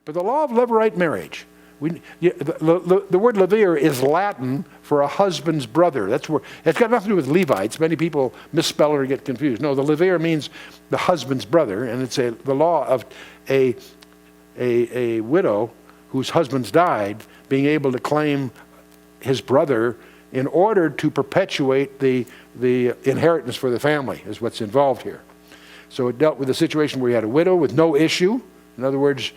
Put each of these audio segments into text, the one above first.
But the law of Levirate marriage, the word Levir is Latin for a husband's brother. That's where it's got nothing to do with Levites. Many people misspell it or get confused. No, the Levir means the husband's brother, and it's the law of a widow whose husband's died being able to claim his brother in order to perpetuate the inheritance for the family is what's involved here. So it dealt with a situation where you had a widow with no issue. In other words,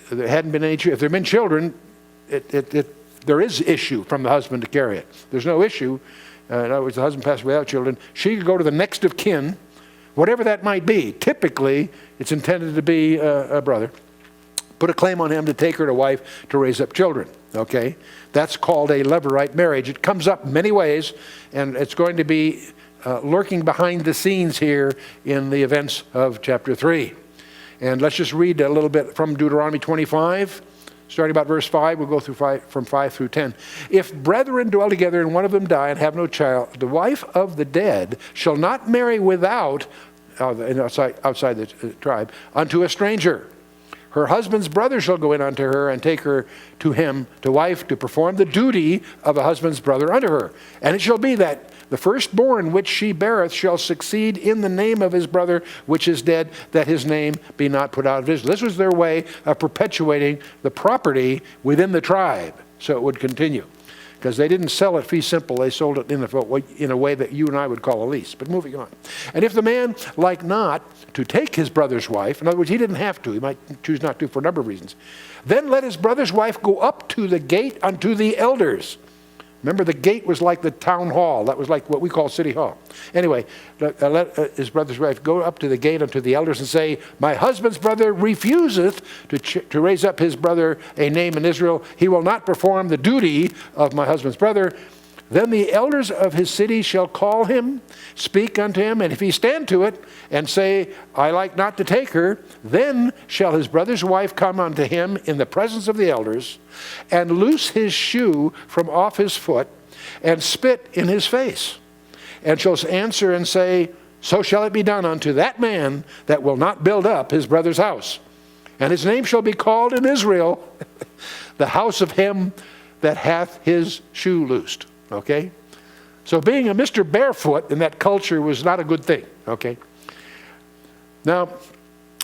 there hadn't been any issue. If there had been children, there is issue from the husband to carry it. There's no issue. In other words, the husband passed without children. She could go to the next of kin, whatever that might be. Typically, it's intended to be a brother. Put a claim on him to take her to wife to raise up children. Okay? That's called a Levirate marriage. It comes up many ways, and it's going to be lurking behind the scenes here in the events of chapter 3. And let's just read a little bit from Deuteronomy 25, starting about verse 5. We'll go through from 5 through 10. If brethren dwell together and one of them die and have no child, the wife of the dead shall not marry outside the tribe unto a stranger. Her husband's brother shall go in unto her and take her to him to wife to perform the duty of a husband's brother unto her. And it shall be that the firstborn which she beareth shall succeed in the name of his brother which is dead, that his name be not put out of Israel. This was their way of perpetuating the property within the tribe, so it would continue. Because they didn't sell it fee simple, they sold it in a way that you and I would call a lease. But moving on. And if the man like not to take his brother's wife, in other words, he didn't have to, he might choose not to for a number of reasons, then let his brother's wife go up to the gate unto the elders. Remember, the gate was like the town hall. That was like what we call city hall. Anyway, let his brother's wife go up to the gate unto the elders and say, my husband's brother refuseth to raise up his brother a name in Israel. He will not perform the duty of my husband's brother. Then the elders of his city shall call him, speak unto him, and if he stand to it, and say, I like not to take her, then shall his brother's wife come unto him in the presence of the elders, and loose his shoe from off his foot, and spit in his face, and shall answer and say, so shall it be done unto that man that will not build up his brother's house. And his name shall be called in Israel, the house of him that hath his shoe loosed. Okay? So being a Mr. Barefoot in that culture was not a good thing. Okay? Now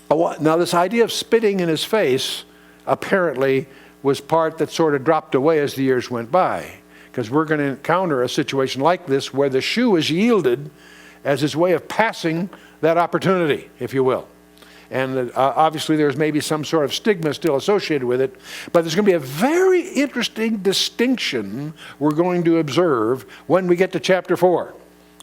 this idea of spitting in his face apparently was part that sort of dropped away as the years went by. Because we're going to encounter a situation like this where the shoe is yielded as his way of passing that opportunity, if you will. And obviously there's maybe some sort of stigma still associated with it, but there's going to be a very interesting distinction we're going to observe when we get to chapter 4.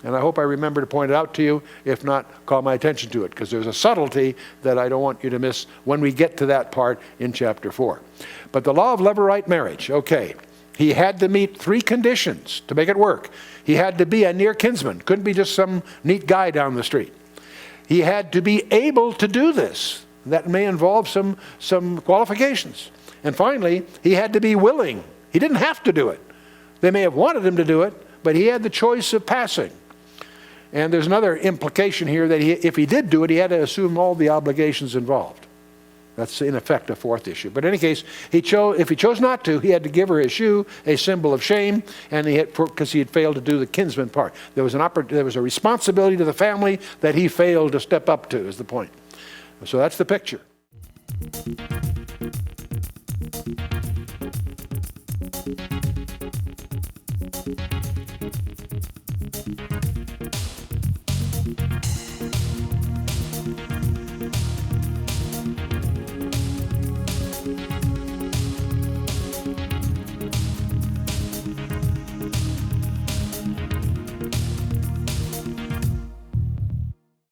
And I hope I remember to point it out to you, if not, call my attention to it, because there's a subtlety that I don't want you to miss when we get to that part in chapter 4. But the law of Levirate marriage, okay. He had to meet 3 conditions to make it work. He had to be a near kinsman. Couldn't be just some neat guy down the street. He had to be able to do this. That may involve some qualifications. And finally, he had to be willing. He didn't have to do it. They may have wanted him to do it, but he had the choice of passing. And there's another implication here that if he did do it, he had to assume all the obligations involved. That's in effect a 4th issue. But in any case, if he chose not to, he had to give her his shoe, a symbol of shame, and because he had failed to do the kinsman part. There was a responsibility to the family that he failed to step up to, is the point. So that's the picture.